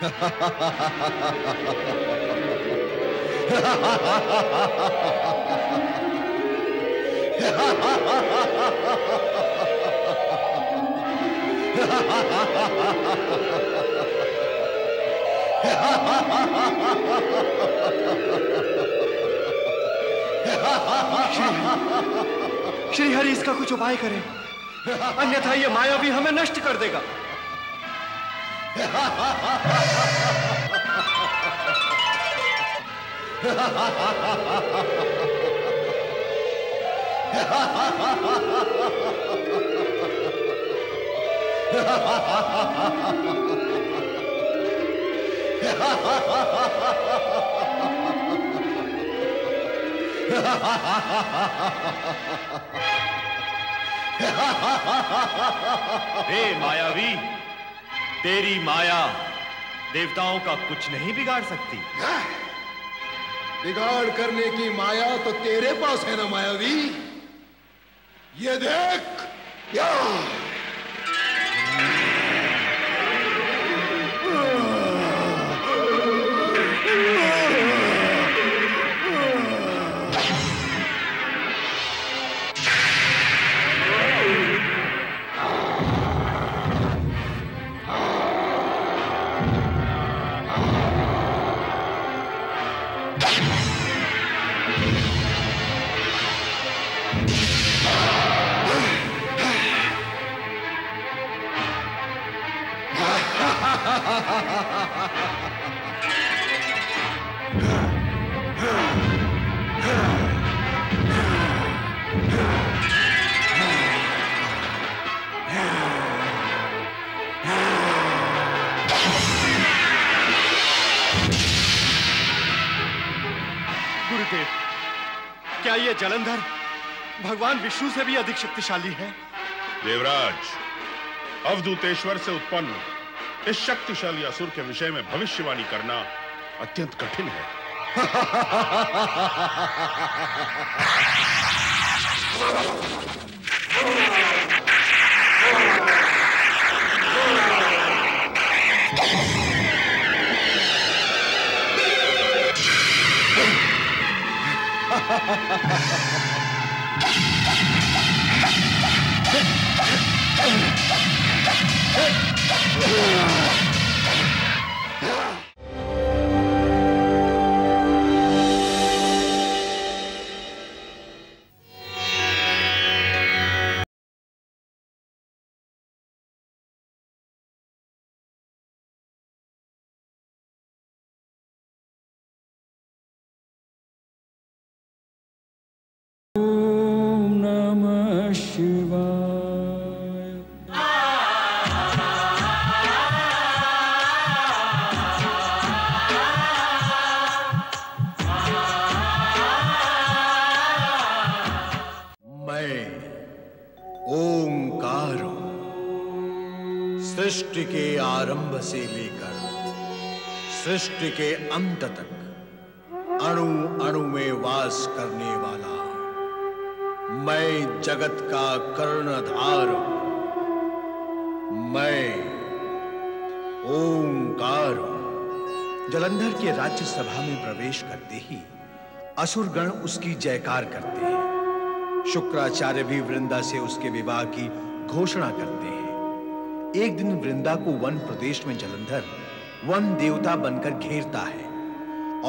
श्री हरि इसका कुछ उपाय करें, अन्यथा ये मायावी हमें नष्ट कर देगा। हे मायावी, तेरी माया देवताओं का कुछ नहीं बिगाड़ सकती। बिगाड़ करने की माया तो तेरे पास है ना मायावी। ये देख, या गुरुदेव, क्या ये जलंधर भगवान विष्णु से भी अधिक शक्तिशाली है? देवराज, अवधूतेश्वर से उत्पन्न इस शक्तिशाली असुर के विषय में भविष्यवाणी करना अत्यंत कठिन है। ओम नमः शिवाय। मैं ओंकार सृष्टि के आरंभ से लेकर सृष्टि के अंत तक अणु अणु में वास करने वाला मैं जगत का कर्णधार हूं। मैं ओंकार हूं। जलंधर के राज्यसभा में प्रवेश करते ही असुरगण उसकी जयकार करते हैं। शुक्राचार्य भी वृंदा से उसके विवाह की घोषणा करते हैं। एक दिन वृंदा को वन प्रदेश में जलंधर वन देवता बनकर घेरता है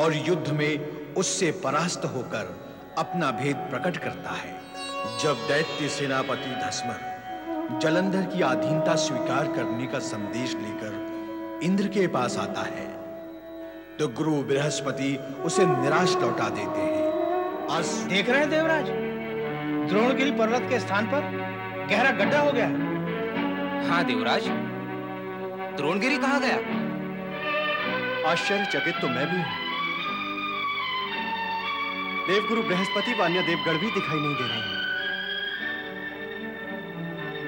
और युद्ध में उससे परास्त होकर अपना भेद प्रकट करता है। जब दैत्य सेनापति धस्मर जलंधर की अधीनता स्वीकार करने का संदेश लेकर इंद्र के पास आता है तो गुरु बृहस्पति उसे निराश लौटा देते हैं। आज देख रहे हैं देवराज, द्रोणगिरी पर्वत के स्थान पर गहरा गड्ढा हो गया है। हाँ देवराज, द्रोणगिरी कहाँ गया? आश्चर्यचकित तो मैं भी हूं। देवगुरु बृहस्पति व अन्य देवगण भी दिखाई नहीं दे रहे हैं।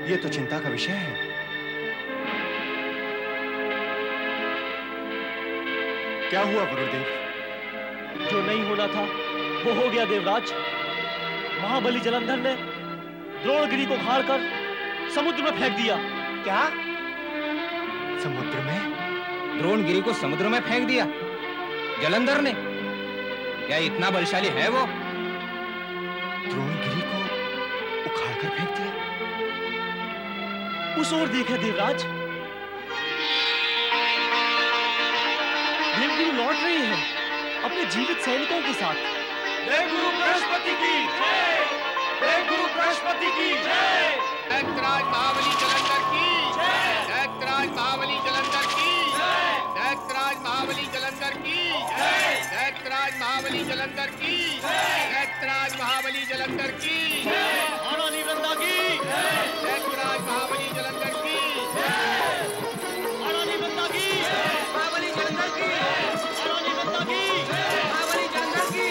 ये तो चिंता का विषय है। क्या हुआ गुरुदेव? जो नहीं होना था वो हो गया देवराज। महाबली जलंधर ने द्रोणगिरी को उखाड़कर समुद्र में फेंक दिया। क्या? समुद्र में? द्रोणगिरी को समुद्र में फेंक दिया जलंधर ने। क्या इतना बलशाली है वो? द्रोणगिरी को उखाड़कर फेंक दिया? उस ओर देखे देवराज, देवगुरु लौट रही है अपने जीवित सैनिकों के साथ। देवगुरु बृहस्पति की जय! देवगुरु बृहस्पति की जय! दैत्यराज महाबली जलंधर की जय! दैत्यराज महाबली जलंधर की जय! दैत्यराज महाबली जलंधर की जय! दैत्यराज महाबली जलंधर की जय! दैत्यराज महाबली जलंधर की जय! महारानी वृंदा की जय! दैत्यराज महाबली जलंधर की जय! महारानी वृंदा की महाबली जलंधर की महारानी वृंदा की महाबली जलंधर की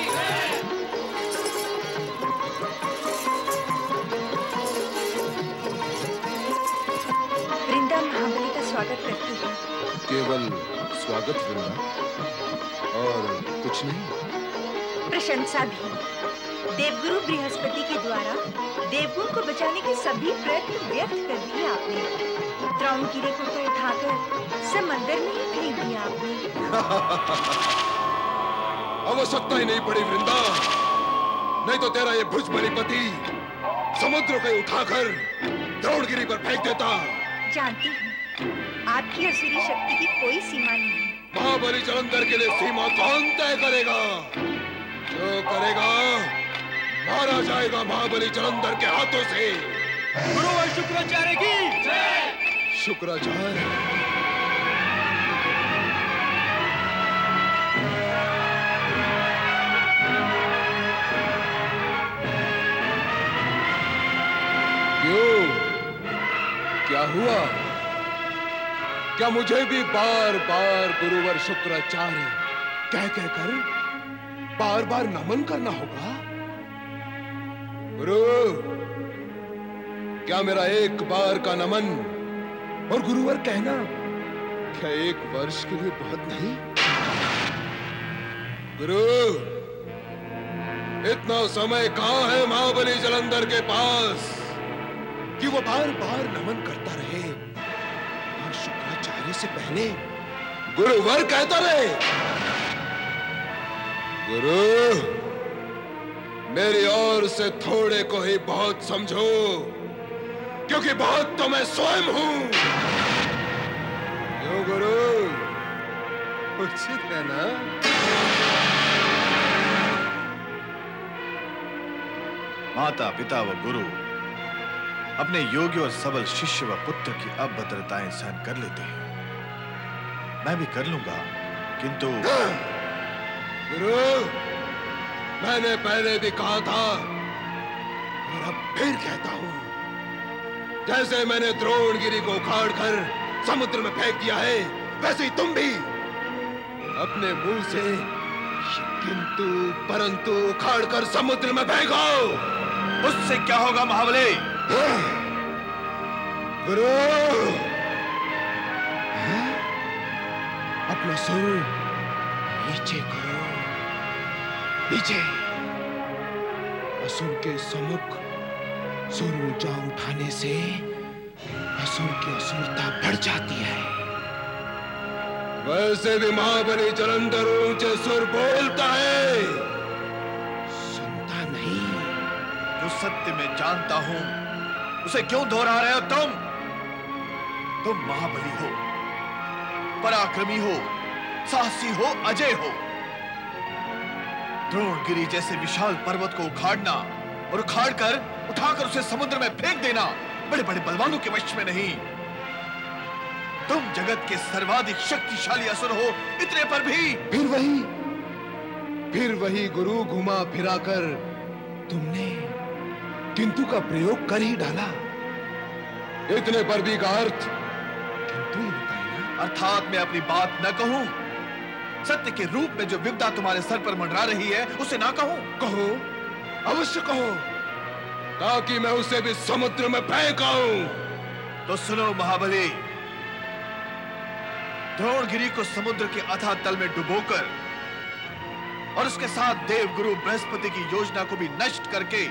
वृंदा महाबली का स्वागत करती है। केवल स्वागत वृंदा, और कुछ नहीं? प्रशंसा भी। देवगुरु बृहस्पति के द्वारा देवगुरु को बचाने के सभी प्रयत्न व्यर्थ कर दिए आपने। द्रोणगिरी को तो उठाकर समंदर में ही फेंक दिया आपने। आवश्यकता ही नहीं पड़ी वृंदा, नहीं तो तेरा ये भुजबली पति समुद्र को उठाकर द्रोणगिरी पर फेंक देता। जानती हूँ आपकी असुरी शक्ति की कोई सीमा नहीं। महाबली जलंधर के लिए सीमा कौन तय करेगा? जो करेगा मारा जाएगा महाबली जलंधर के हाथों से। गुरुवर शुक्राचार्य की जय! शुक्राचार्य? क्यों? क्या हुआ? क्या मुझे भी बार बार गुरुवर शुक्राचार्य कह कहकर बार बार नमन करना होगा? गुरु, क्या मेरा एक बार का नमन और गुरुवर कहना क्या एक वर्ष के लिए बहुत नहीं? गुरु, इतना समय कहां है महाबली जलंधर के पास कि वो बार बार नमन करता रहे और शुक्राचार्य से पहले गुरुवर कहता रहे? गुरु, मेरी ओर से थोड़े को ही बहुत समझो, क्योंकि बहुत तो मैं स्वयं हूं। क्यों गुरु? उचित है ना? माता, पिता व गुरु अपने योग्य और सबल शिष्य व पुत्र की अभद्रताएं सहन कर लेते हैं। मैं भी कर लूंगा, किंतु गुरु, मैंने पहले भी कहा था और अब फिर कहता हूं, जैसे मैंने द्रोणगिरी को उखाड़कर समुद्र में फेंक दिया है, वैसे ही तुम भी अपने मुंह से किंतु परंतु उखाड़कर समुद्र में फेंको। उससे क्या होगा महाबली? गुरु, अपना सुर नीचे करो, नीचे। असुर के सम्मुख सुर ऊंचा उठाने से असुर की असुरता बढ़ जाती है। वैसे भी महाबली जलंधर ऊंचे सुर बोलता है, सुनता नहीं। जो सत्य में जानता हूं उसे क्यों दोहरा रहे हो तुम? तुम महाबली हो, पराक्रमी हो, साहसी हो, अजय हो। द्रोणगिरी जैसे विशाल पर्वत को उखाड़ना और उखाड़कर उठाकर उसे समुद्र में फेंक देना बड़े बड़े बलवानों के वश में नहीं। तुम जगत के सर्वाधिक शक्तिशाली असुर हो, इतने पर भी फिर वही गुरु घुमा फिराकर तुमने किंतु का प्रयोग कर ही डाला। इतने पर भी का अर्थ किंतु ही होता है ना? अर्थात मैं अपनी बात न कहूं, सत्य के रूप में जो विपदा तुम्हारे सर पर मंडरा रही है उसे ना कहूं? कहो, अवश्य कहो, ताकि मैं उसे भी समुद्र में फेंक आऊं। तो सुनो महाबली, द्रोणगिरी को समुद्र के अथाह तल में डुबोकर और उसके साथ देवगुरु बृहस्पति की योजना को भी नष्ट करके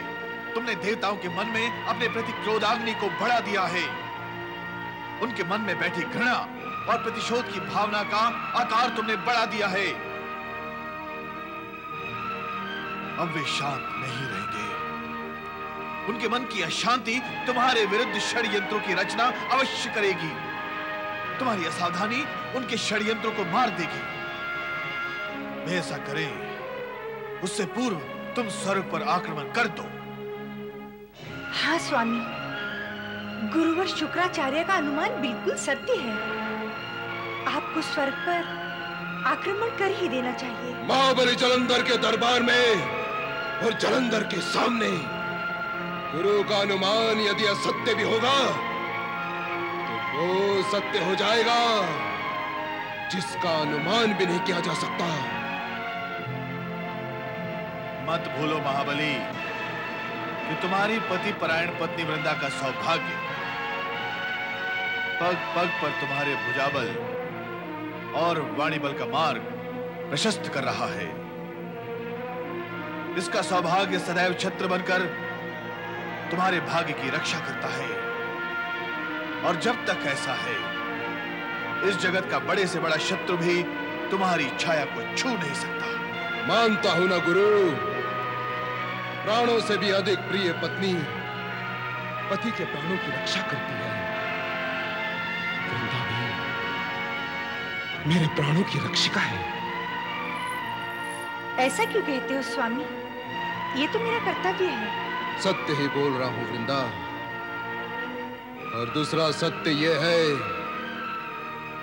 तुमने देवताओं के मन में अपने प्रति क्रोधाग्नि को बढ़ा दिया है। उनके मन में बैठी घृणा और प्रतिशोध की भावना का आकार तुमने बढ़ा दिया है। अब वे शांत नहीं रहेंगे। उनके मन की अशांति तुम्हारे विरुद्ध षड्यंत्रों की रचना अवश्य करेगी। तुम्हारी असावधानी उनके षड्यंत्रों को मार देगी। वे ऐसा करें उससे पूर्व तुम स्वर्ग पर आक्रमण कर दो। हाँ स्वामी, गुरुवर शुक्राचार्य का अनुमान बिल्कुल सत्य है। आपको स्वर्ग पर आक्रमण कर ही देना चाहिए। महाबली जलंधर के दरबार में और जलंधर के सामने गुरु का अनुमान यदि असत्य भी होगा तो वो सत्य हो जाएगा जिसका अनुमान भी नहीं किया जा सकता। मत भूलो महाबली कि तुम्हारी पति परायण पत्नी वृंदा का सौभाग्य पग पग पर तुम्हारे भुजाबल और वाणीबल का मार्ग प्रशस्त कर रहा है। इसका सौभाग्य सदैव छत्र बनकर तुम्हारे भाग्य की रक्षा करता है। और जब तक ऐसा है, इस जगत का बड़े से बड़ा शत्रु भी तुम्हारी छाया को छू नहीं सकता। मानता हूं ना गुरु, प्राणों से भी अधिक प्रिय पत्नी पति के प्राणों की रक्षा करती है। वृंदा भी मेरे प्राणों की रक्षिका है। ऐसा क्यों कहते हो स्वामी? ये तो मेरा कर्तव्य है। सत्य ही बोल रहा हूं वृंदा। और दूसरा सत्य यह है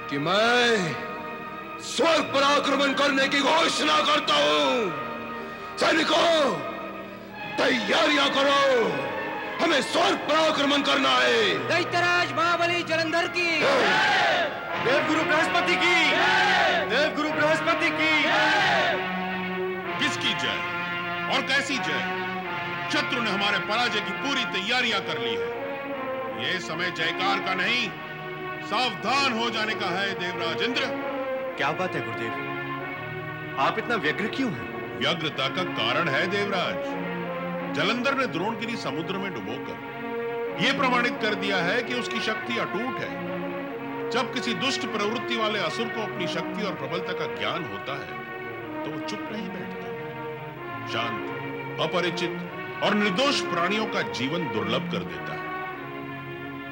कि मैं स्वर्ग पर आक्रमण करने की घोषणा करता हूं। सैनिकों, तैयारियां करो, हमें स्वर्ग पर आक्रमण करना है। दैत्यराज महाबली जलंधर की, देवगुरु बृहस्पति की, देवगुरु बृहस्पति की। किसकी जय और कैसी जय? शत्रु ने हमारे पराजय की पूरी तैयारियां कर ली है। यह समय जयकार का नहीं, सावधान हो जाने का है देवराज इंद्र। क्या बात है गुरुदेव, आप इतना व्यग्र क्यों हैं? व्यग्रता का कारण है देवराज, जलंधर ने द्रोणगिरी समुद्र में डुबोकर यह प्रमाणित कर दिया है कि उसकी शक्ति अटूट है। जब किसी दुष्ट प्रवृत्ति वाले असुर को अपनी शक्ति और प्रबलता का ज्ञान होता है तो वो चुप नहीं बैठता, शांत, अपरिचित और निर्दोष प्राणियों का जीवन दुर्लभ कर देता है।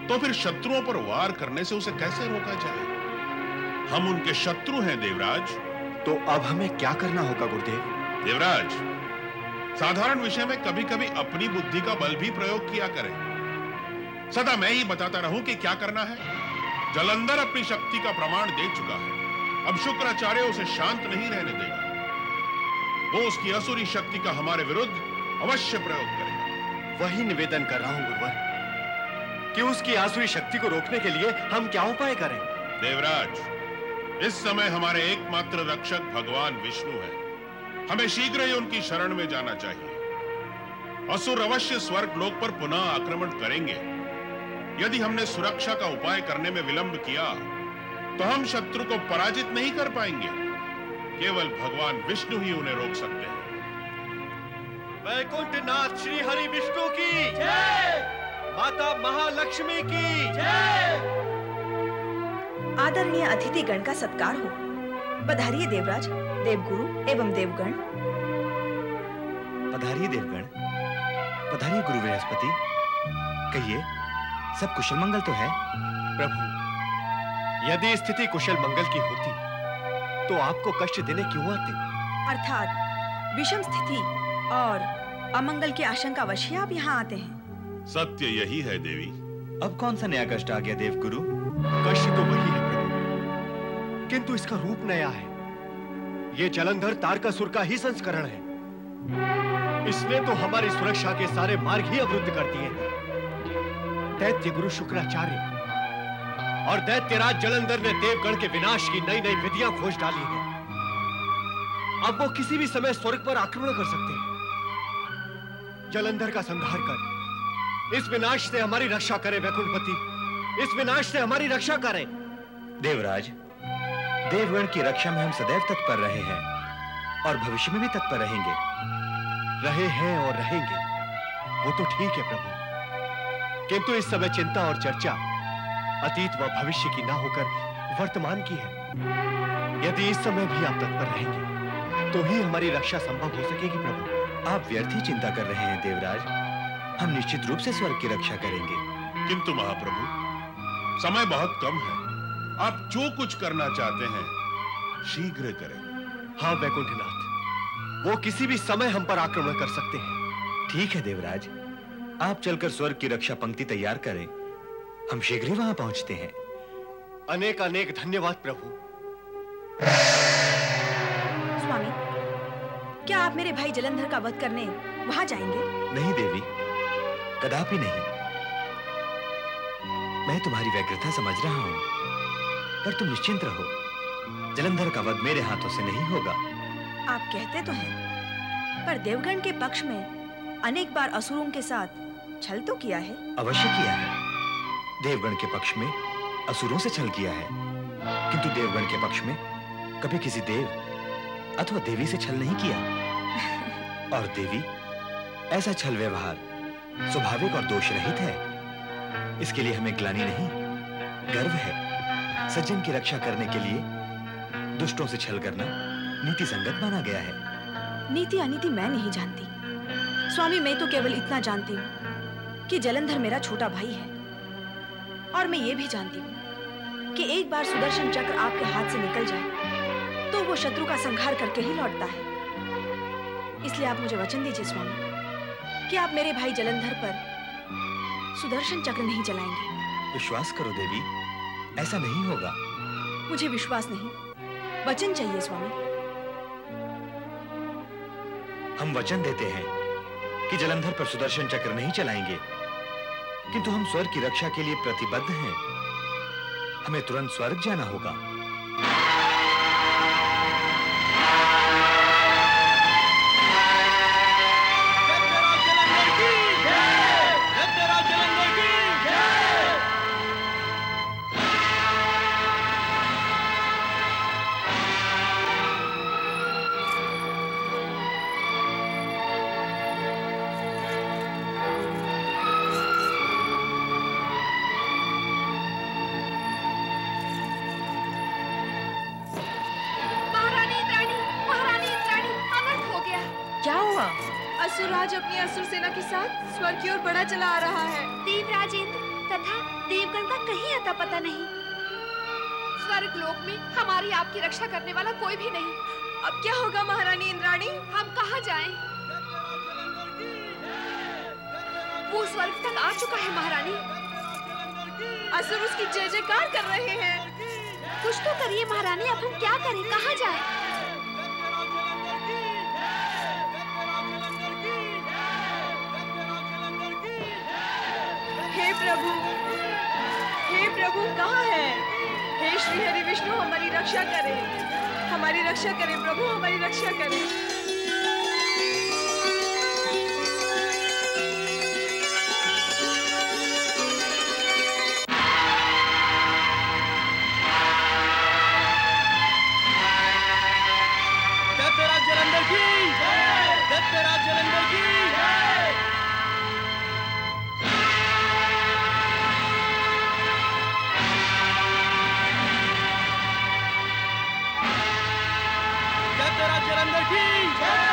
तो फिर शत्रुओं पर वार करने से उसे कैसे रोका जाए? हम उनके शत्रु हैं देवराज। तो अब हमें क्या करना होगा गुरुदेव? देवराज, साधारण विषय में कभी कभी अपनी बुद्धि का बल भी प्रयोग किया करें। सदा मैं ही बताता रहूं कि क्या करना है। जलंधर अपनी शक्ति का प्रमाण दे चुका है, अब शुक्राचार्य उसे शांत नहीं रहने देगा। वो उसकी असुरी शक्ति का हमारे विरुद्ध अवश्य प्रयोग करेगा। वही निवेदन कर रहा हूं गुरुवर कि उसकी आसुरी शक्ति को रोकने के लिए हम क्या उपाय करें? देवराज, इस समय हमारे एकमात्र रक्षक भगवान विष्णु है। हमें शीघ्र ही उनकी शरण में जाना चाहिए। असुर अवश्य स्वर्ग लोक पर पुनः आक्रमण करेंगे। यदि हमने सुरक्षा का उपाय करने में विलंब किया तो हम शत्रु को पराजित नहीं कर पाएंगे। केवल भगवान विष्णु ही उन्हें रोक सकते हैं। वैकुंठनाथ श्री हरि विष्णु की जय, माता महालक्ष्मी की जय। आदरणीय अतिथिगण का सत्कार हो। पधारिए देवराज, देवगुरु एवं देवगण। पधारिए देवगण, पधारिए गुरु बृहस्पति। कहिए, सब कुशल मंगल तो है? प्रभु, यदि स्थिति कुशल मंगल की होती तो आपको कष्ट देने क्यों आते? अर्थात विषम स्थिति और अमंगल की आशंका वश आप यहाँ आते हैं। सत्य यही है देवी। अब कौन सा नया कष्ट आ गया देवगुरु? कष्ट तो वही है प्रभु, किंतु इसका रूप नया है। ये जलंधर तारकासुर का ही संस्करण है। इसने तो हमारी सुरक्षा के सारे मार्ग ही अवरुद्ध कर दिए हैं। दैत्य गुरु शुक्राचार्य और दैत्यराज जलंधर ने देवगण के विनाश की नई नई विधियां खोज डाली हैं। अब वो किसी भी समय स्वर्ग पर आक्रमण कर सकते हैं। जलंधर का संहार कर इस विनाश से हमारी रक्षा करें वैकुंठपति, इस विनाश से हमारी रक्षा करें। देवराज, देवगण की रक्षा में हम सदैव तत्पर रहे हैं और भविष्य में भी तत्पर रहेंगे। रहे हैं और रहेंगे, वो तो ठीक है प्रभु, किंतु इस समय चिंता और चर्चा अतीत व भविष्य की ना होकर वर्तमान की है। यदि इस समय भी आप तत्पर रहेंगे तो ही हमारी रक्षा संभव हो सकेगी प्रभु। आप व्यर्थ ही चिंता कर रहे हैं देवराज, हम निश्चित रूप से स्वर्ग की रक्षा करेंगे। किंतु महाप्रभु, समय बहुत कम है, आप जो कुछ करना चाहते हैं शीघ्र करें। हाँ वैकुंठनाथ, वो किसी भी समय हम पर आक्रमण कर सकते हैं। ठीक है देवराज, आप चलकर स्वर्ग की रक्षा पंक्ति तैयार करें, हम शीघ्र ही वहां पहुंचते हैं। अनेक अनेक धन्यवाद प्रभु। स्वामी, क्या आप मेरे भाई जलंधर का वध करने वहां जाएंगे? नहीं देवी, कदापि नहीं। मैं तुम्हारी व्यग्रता समझ रहा हूं, पर तुम निश्चिंत रहो, जलंधर का वध मेरे हाथों से नहीं होगा। आप कहते तो हैं, पर देवगण के पक्ष में अनेक बार असुरों के साथ छल तो किया है। अवश्य किया है, देवगण के पक्ष में असुरों से छल किया है, किंतु देवगण के पक्ष में कभी किसी देव अथवा देवी से छल नहीं किया। और देवी, ऐसा छल व्यवहार स्वाभाविक और दोष रहित है। इसके लिए हमें ग्लानि नहीं, गर्व है। सज्जन की रक्षा करने के लिए दुष्टों से छल करना नीति संगत माना गया है। नीति अनीति मैं नहीं जानती स्वामी, मैं तो केवल इतना जानती हूँ कि जलंधर मेरा छोटा भाई है, और मैं ये भी जानती हूँ कि एक बार सुदर्शन चक्र आपके हाथ से निकल जाए तो वो शत्रु का संहार करके ही लौटता है। इसलिए आप मुझे वचन दीजिए स्वामी कि आप मेरे भाई जलंधर पर सुदर्शन चक्र नहीं चलाएंगे। विश्वास करो देवी, ऐसा नहीं होगा। मुझे विश्वास नहीं, वचन चाहिए स्वामी। हम वचन देते हैं कि जलंधर पर सुदर्शन चक्र नहीं चलाएंगे, किंतु हम स्वर्ग की रक्षा के लिए प्रतिबद्ध हैं। हमें तुरंत स्वर्ग जाना होगा। असुरराज अपनी असुर सेना के साथ स्वर्ग की ओर बढ़ा चला आ रहा है। देवराज इंद्र तथा देवगण का कहीं अता पता नहीं। स्वर्ग लोक में हमारी आपकी रक्षा करने वाला कोई भी नहीं। अब क्या होगा महारानी इंद्राणी? हम कहाँ जाएं? वो स्वर्ग तक आ चुका है महारानी। असुर उसकी जय जयकार कर रहे हैं। कुछ तो करिए महारानी, अब हम क्या करें, कहाँ जाएं? हे प्रभु कहाँ है? हे श्री हरि विष्णु, हमारी रक्षा करें, हमारी रक्षा करें प्रभु, हमारी रक्षा करें। दैत्यराज जलंधर की जय, दैत्यराज जलंधर की जय। जलंधर की जय।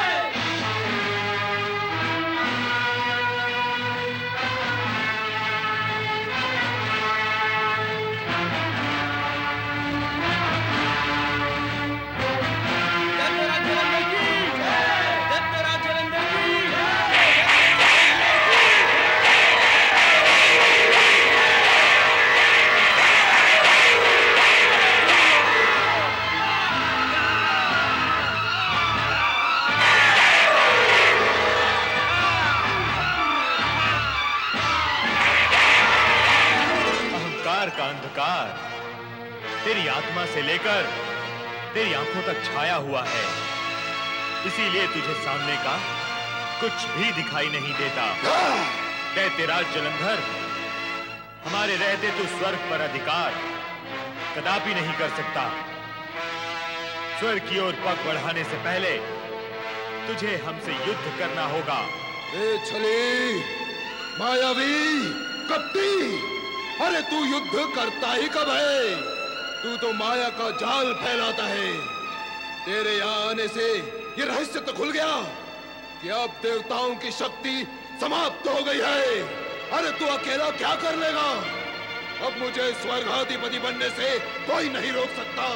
का अंधकार तेरी आत्मा से लेकर तेरी आंखों तक छाया हुआ है, इसीलिए तुझे सामने का कुछ भी दिखाई नहीं देता। दैत्यराज जलंधर, हमारे रहते तू स्वर्ग पर अधिकार कदापि नहीं कर सकता। स्वर्ग की ओर पग बढ़ाने से पहले तुझे हमसे युद्ध करना होगा। ए छली, मायावी, कपटी, अरे तू युद्ध करता ही कब है? तू तो माया का जाल फैलाता है। तेरे यहाँ आने से ये रहस्य तो खुल गया कि अब देवताओं की शक्ति समाप्त हो गई है। अरे तू अकेला क्या कर लेगा? अब मुझे स्वर्गाधिपति बनने से कोई नहीं रोक सकता।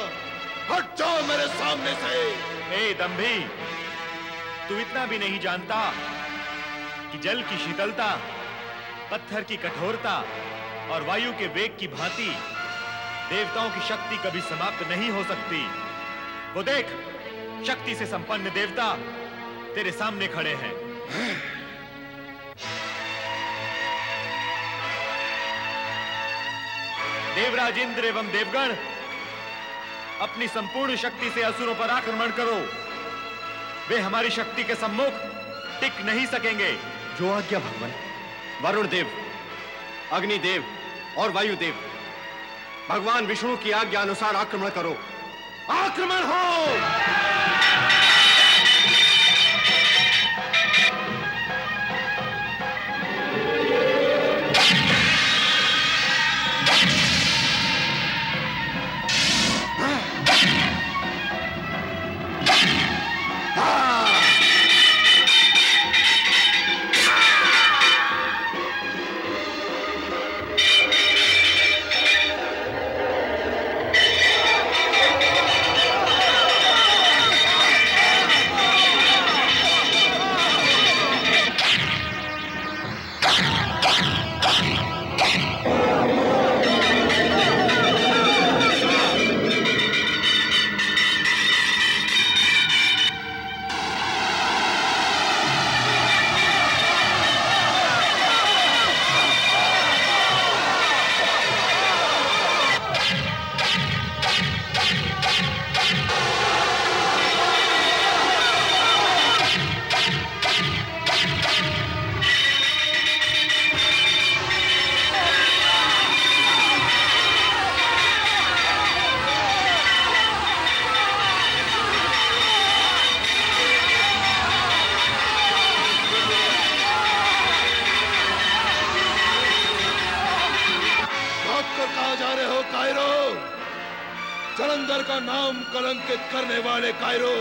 हट जाओ मेरे सामने से। ए दंभी, तू इतना भी नहीं जानता कि जल की शीतलता, पत्थर की कठोरता और वायु के वेग की भांति देवताओं की शक्ति कभी समाप्त नहीं हो सकती। वो देख, शक्ति से संपन्न देवता तेरे सामने खड़े हैं। देवराज इंद्र एवं देवगण, अपनी संपूर्ण शक्ति से असुरों पर आक्रमण करो। वे हमारी शक्ति के सम्मुख टिक नहीं सकेंगे। जो आज्ञा भगवान। वरुण देव, अग्निदेव और वायुदेव, भगवान विष्णु की आज्ञा अनुसार आक्रमण करो। आक्रमण हो। जलंधर का नाम कलंकित करने वाले कायरो,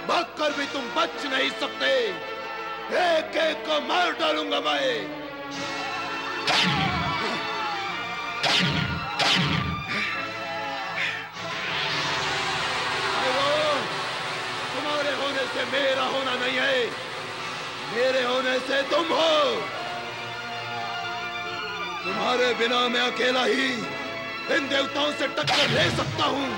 भागकर भी तुम बच नहीं सकते। एक एक को मार डालूंगा मैं। तुम्हारे होने से मेरा होना नहीं है, मेरे होने से तुम हो। तुम्हारे बिना मैं अकेला ही इन देवताओं से टक्कर ले सकता हूं।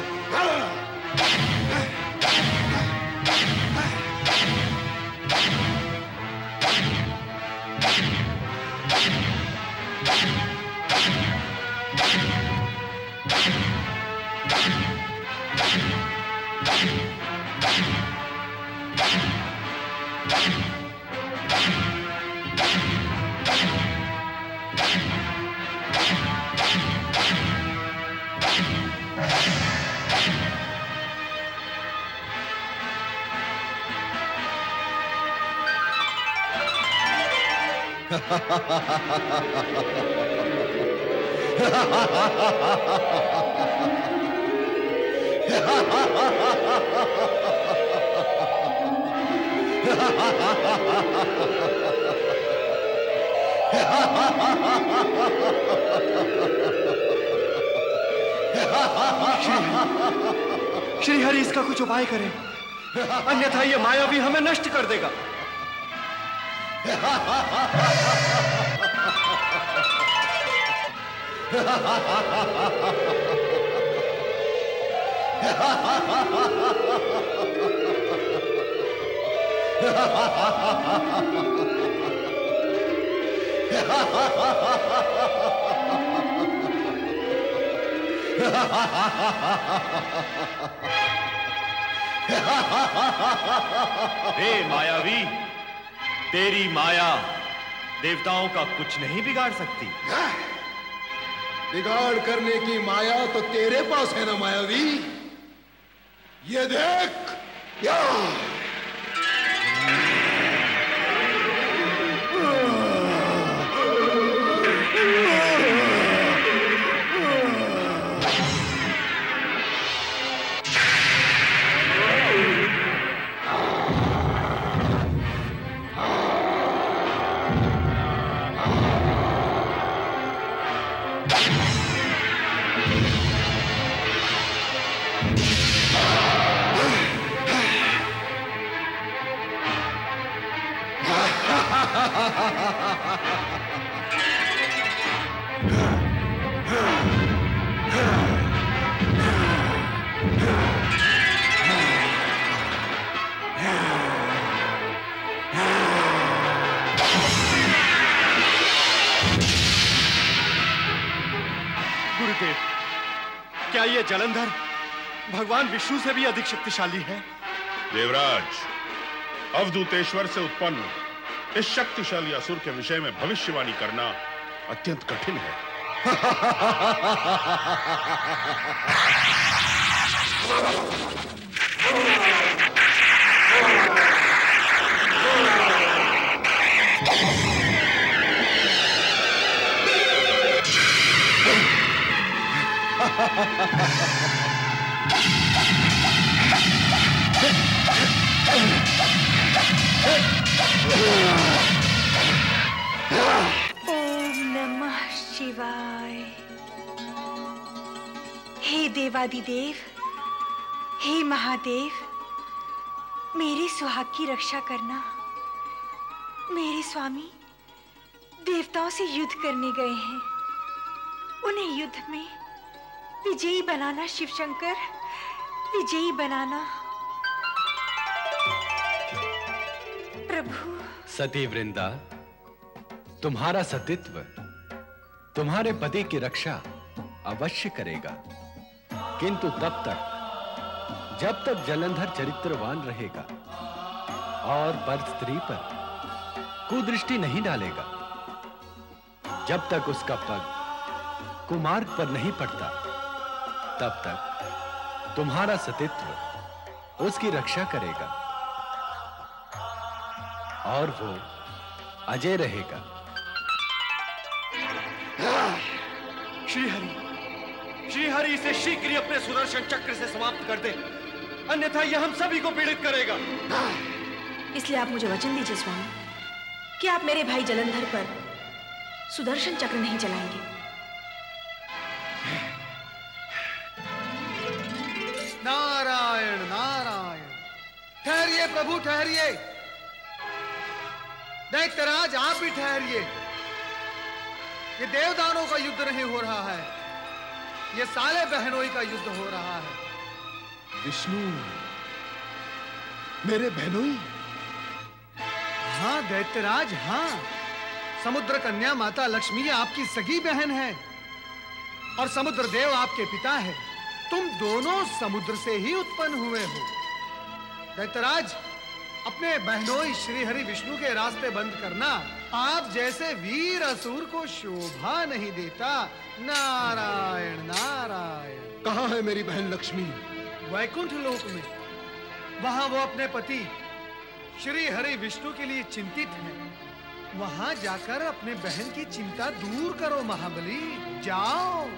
श्री हरि इसका कुछ उपाय करें, अन्यथा ये मायावी हमें नष्ट कर देगा। हे मायावी, तेरी माया देवताओं का कुछ नहीं बिगाड़ सकती। बिगाड़ करने की माया तो तेरे पास है ना मायावी। ये देख, या गुरुदेव, क्या ये जलंधर भगवान विष्णु से भी अधिक शक्तिशाली है? देवराज, अवधूतेश्वर से उत्पन्न इस शक्तिशाली असुर के विषय में भविष्यवाणी करना अत्यंत कठिन है। ओम नमः शिवाय। हे देवादिदेव, हे महादेव, मेरे सुहाग की रक्षा करना। मेरे स्वामी देवताओं से युद्ध करने गए हैं। उन्हें युद्ध में विजयी बनाना शिव शंकर, विजयी बनाना। प्रभु। सती वृंदा, तुम्हारा सतीत्व तुम्हारे पति की रक्षा अवश्य करेगा, किंतु तब तक जब तक जलंधर चरित्रवान रहेगा और पर स्त्री पर कुदृष्टि नहीं डालेगा, जब तक उसका पग कुमार्ग पर नहीं पड़ता, तब तक तुम्हारा सतीत्व उसकी रक्षा करेगा और वो अजय रहेगा। श्रीहरि इसे शीघ्र ही अपने सुदर्शन चक्र से समाप्त कर दे, अन्यथा यह हम सभी को पीड़ित करेगा। इसलिए आप मुझे वचन दीजिए स्वामी कि आप मेरे भाई जलंधर पर सुदर्शन चक्र नहीं चलाएंगे। नारायण नारायण। ठहरिए प्रभु, ठहरिए। दैत्यराज, आप भी ठहरिए। ये देवदानों का युद्ध नहीं हो रहा है, ये साले बहनोई का युद्ध हो रहा है। विष्णु, मेरे बहनोई? हाँ दैत्यराज, हाँ। समुद्र कन्या माता लक्ष्मी आपकी सगी बहन है और समुद्र देव आपके पिता है। तुम दोनों समुद्र से ही उत्पन्न हुए हो। दैत्यराज, अपने बहनोई श्री हरि विष्णु के रास्ते बंद करना आप जैसे वीर असुर को शोभा नहीं देता। नारायण नारायण। कहाँ है मेरी बहन लक्ष्मी? वैकुंठ लोक में। वहां वो अपने पति श्री हरि विष्णु के लिए चिंतित है। वहां जाकर अपने बहन की चिंता दूर करो महाबली, जाओ।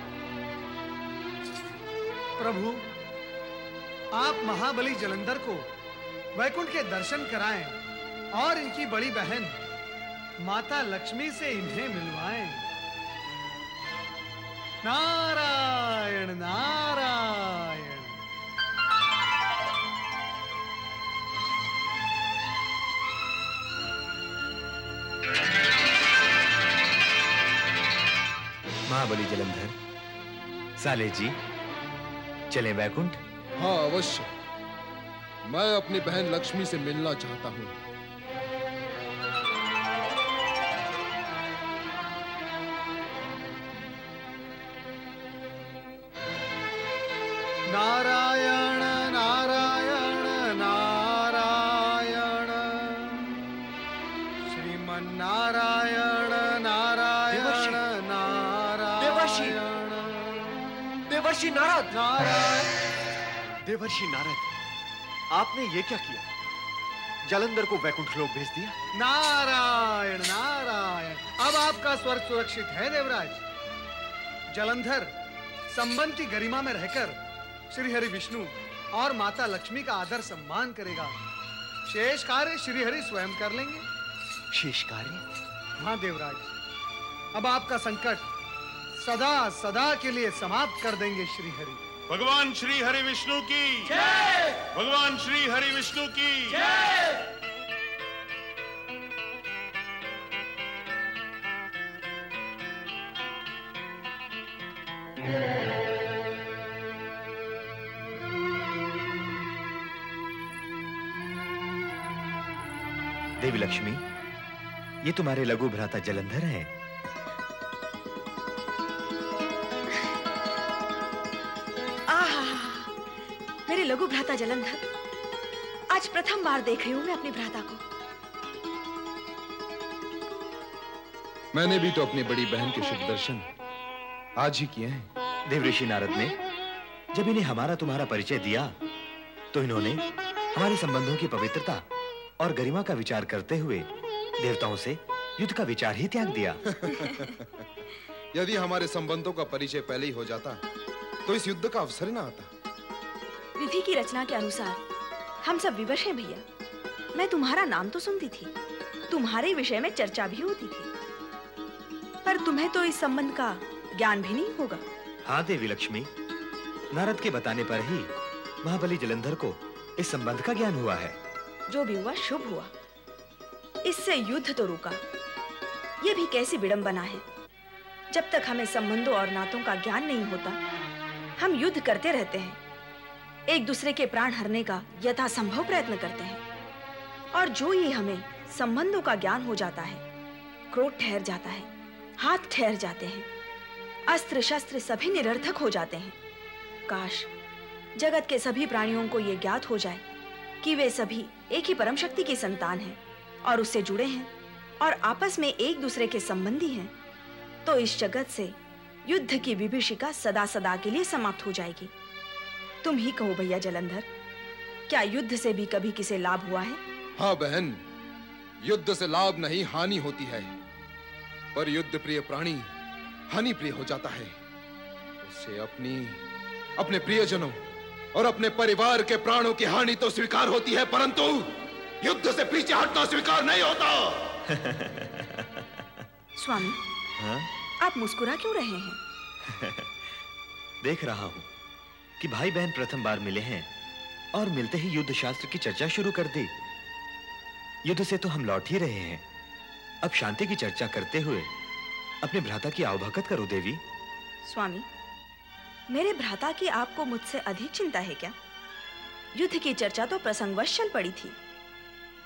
प्रभु, आप महाबली जलंधर को वैकुंठ के दर्शन कराएं और इनकी बड़ी बहन माता लक्ष्मी से इन्हें मिलवाएं। नारायण नारायण। महाबली जलंधर, साले जी, चले वैकुंठ? हाँ अवश्य। मैं अपनी बहन लक्ष्मी से मिलना चाहता हूँ। नारायण नारायण नारायण। श्रीमन नारायण नारायण नारायण। देवर्षि नारद। नारायण। देवर्षि नारद, आपने ये क्या किया? जलंधर को वैकुंठ लोक भेज दिया? नारायण नारायण। अब आपका स्वर्ग सुरक्षित है देवराज। जलंधर संबंध की गरिमा में रहकर श्री हरि विष्णु और माता लक्ष्मी का आदर सम्मान करेगा। शेष कार्य श्री हरि स्वयं कर लेंगे। शेष कार्य? हाँ देवराज, अब आपका संकट सदा सदा के लिए समाप्त कर देंगे श्री हरि। भगवान श्री हरि विष्णु की जय। भगवान श्री हरि विष्णु की जय। देवी लक्ष्मी, ये तुम्हारे लघु भ्राता जलंधर हैं। मेरे लघु भ्राता जलंधर, आज प्रथम बार देख रही हूं मैं अपने भ्राता को। मैंने भी तो अपनी बड़ी बहन के शुभ दर्शन आज ही किए हैं। देवऋषि नारद ने जब इन्हें हमारा तुम्हारा परिचय दिया तो इन्होंने हमारे संबंधों की पवित्रता और गरिमा का विचार करते हुए देवताओं से युद्ध का विचार ही त्याग दिया। यदि हमारे संबंधों का परिचय पहले ही हो जाता तो इस युद्ध का अवसर ना आता। विधि की रचना के अनुसार हम सब विवश हैं भैया। मैं तुम्हारा नाम तो सुनती थी, तुम्हारे विषय में चर्चा भी होती थी, पर तुम्हें तो इस संबंध का ज्ञान भी नहीं होगा। हाँ देवी लक्ष्मी, नारद के बताने पर ही महाबली जलंधर को इस संबंध का ज्ञान हुआ है। जो भी हुआ शुभ हुआ। इससे युद्ध तो रुका। यह भी कैसी विडंबना है, जब तक हमें संबंधों और नातों का ज्ञान नहीं होता हम युद्ध करते रहते हैं, एक दूसरे के प्राण हरने का यथासंभव प्रयत्न करते हैं। और जो ये हमें संबंधों का ज्ञान हो जाता है, क्रोध ठहर जाता है, हाथ ठहर जाते हैं, अस्त्र शस्त्र सभी निरर्थक हो जाते हैं। काश जगत के सभी प्राणियों को यह ज्ञात हो जाए कि वे सभी एक ही परम शक्ति की संतान हैं और उससे जुड़े हैं और आपस में एक दूसरे के संबंधी हैं, तो इस जगत से युद्ध की विभीषिका सदा सदा के लिए समाप्त हो जाएगी। तुम ही कहो भैया जलंधर, क्या युद्ध से भी कभी किसे लाभ हुआ है? हाँ बहन, युद्ध से लाभ नहीं हानि होती है, पर युद्ध प्रिय प्राणी हानि प्रिय हो जाता है। उससे अपने प्रियजनों और अपने परिवार के प्राणों की हानि तो स्वीकार होती है, परंतु युद्ध से पीछे हटना स्वीकार नहीं होता। स्वामी, हाँ? आप मुस्कुरा क्यों रहे हैं? देख रहा हूं कि भाई बहन प्रथम बार मिले हैं और मिलते ही युद्ध शास्त्र की चर्चा शुरू कर दी। युद्ध से तो हम लौट ही रहे हैं, अब शांति की चर्चा करते हुए अपने भ्राता की आवभगत करो देवी। स्वामी, मेरे भ्राता की आपको मुझसे अधिक चिंता है क्या? युद्ध की चर्चा तो प्रसंगवश चल पड़ी थी।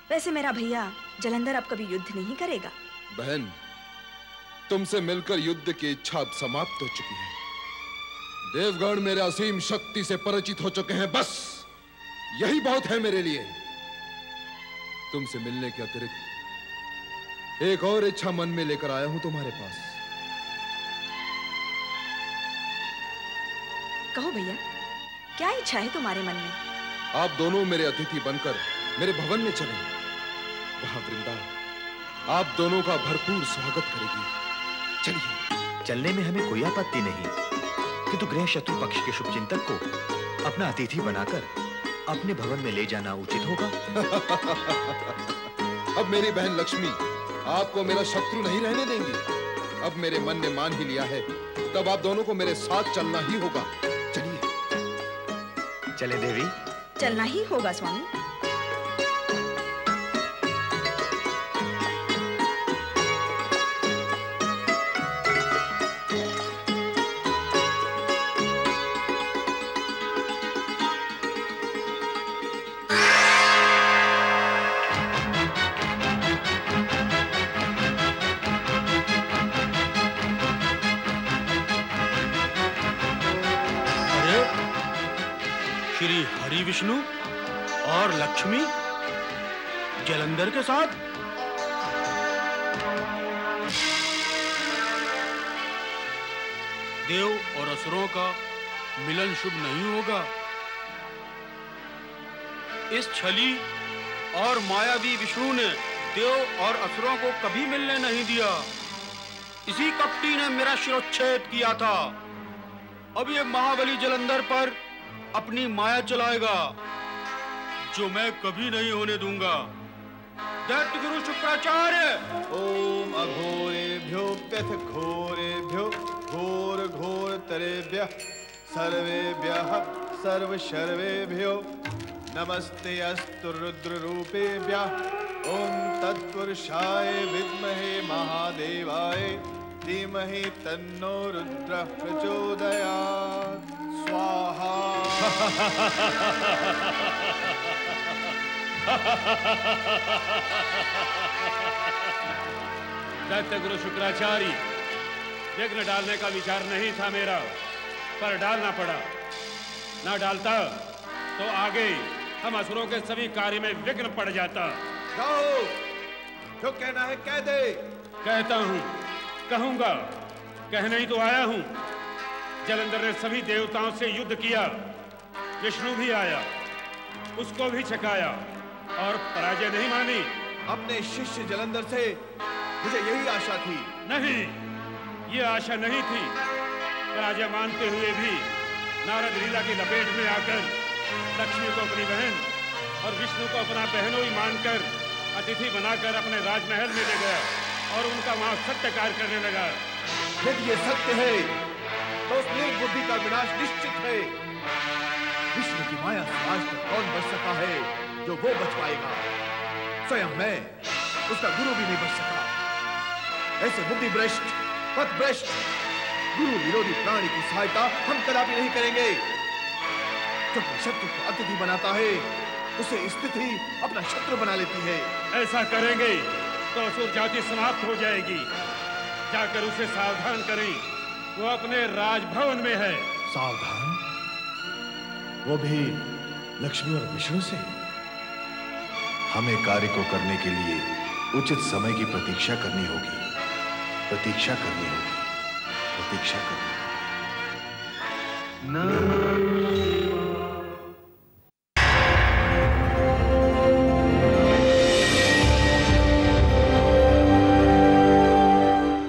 वैसे मेरा भैया जलंधर अब कभी युद्ध नहीं करेगा। बहन, तुमसे मिलकर युद्ध की इच्छा अब समाप्त हो चुकी है। देवगण मेरे असीम शक्ति से परिचित हो चुके हैं, बस यही बहुत है मेरे लिए। तुमसे मिलने के अतिरिक्त एक और इच्छा मन में लेकर आया हूं तुम्हारे पास। कहो भैया, क्या इच्छा है तुम्हारे मन में? आप दोनों मेरे अतिथि बनकर मेरे भवन में चलें। वहां वृंदा आप दोनों का भरपूर स्वागत करेगी। चलिए। चलने में हमें कोई आपत्ति नहीं, किंतु गृह शत्रु पक्ष के शुभचिंतक को अपना अतिथि बनाकर अपने भवन में ले जाना उचित होगा। अब मेरी बहन लक्ष्मी आपको मेरा शत्रु नहीं रहने देंगी। अब मेरे मन ने मान ही लिया है, तब आप दोनों को मेरे साथ चलना ही होगा। चलिए। चले देवी। चलना ही होगा स्वामी। श्री हरि विष्णु और लक्ष्मी जलंधर के साथ। देव और असुरों का मिलन शुभ नहीं होगा। इस छली और मायावी विष्णु ने देव और असुरों को कभी मिलने नहीं दिया। इसी कपटी ने मेरा शिरोच्छेद किया था। अब ये महाबली जलंधर पर अपनी माया चलाएगा, जो मैं कभी नहीं होने दूंगा। दैत्य गुरु शुक्राचार्य। ओम अघोरेभ्योऽप्यथ घोरेभ्यो घोर घोर तरेभ्यः सर्वेभ्यः सर्वशर्वेभ्यो नमस्ते अस्तु रुद्र रूपेभ्यः। ओम तत्पुरुषाय विद्महे महादेवाय धीमहि तन्नो रुद्रः प्रचोदयात्। स्वाहा। दैत्य गुरु शुक्राचार्य, विघ्न डालने का विचार नहीं था मेरा, पर डालना पड़ा। ना डालता तो आगे हम असुरों के सभी कार्य में विघ्न पड़ जाता। जाओ, जो कहना है कह दे। कहता हूं, कहूंगा, कहने ही तो आया हूं। जलंधर ने सभी देवताओं से युद्ध किया, विष्णु भी आया, उसको भी छकाया और पराजय नहीं मानी। अपने शिष्य जलंधर से मुझे यही आशा थी। नहीं, ये आशा नहीं थी। पराजय मानते हुए भी नारद लीला की लपेट में आकर लक्ष्मी को अपनी बहन और विष्णु को अपना बहनोई मानकर अतिथि बनाकर अपने राजमहल में ले गया और उनका वहां सत्य कार्य करने लगा। यदि ये सत्य है तो उस निर्बुद्धि का विनाश निश्चित है। विष्णु की माया से आज तक कौन बच सका है जो वो बच पाएगा? स्वयं मैं, उसका गुरु भी नहीं बच सका। ऐसे बुद्धि भ्रष्ट, पथ भ्रष्ट, गुरु विरोधी प्राणी की सहायता हम कदापि नहीं करेंगे। जो शत्रु को अतिथि बनाता है उसे स्थिति अपना शत्रु बना लेती है। ऐसा करेंगे तो असुर जाति समाप्त हो जाएगी। जाकर उसे सावधान करें, वो अपने राजभवन में है। सावधान? वो भी लक्ष्मी और विष्णु से? हमें कार्य को करने के लिए उचित समय की प्रतीक्षा करनी होगी। प्रतीक्षा करनी होगी। प्रतीक्षा करनी होगी।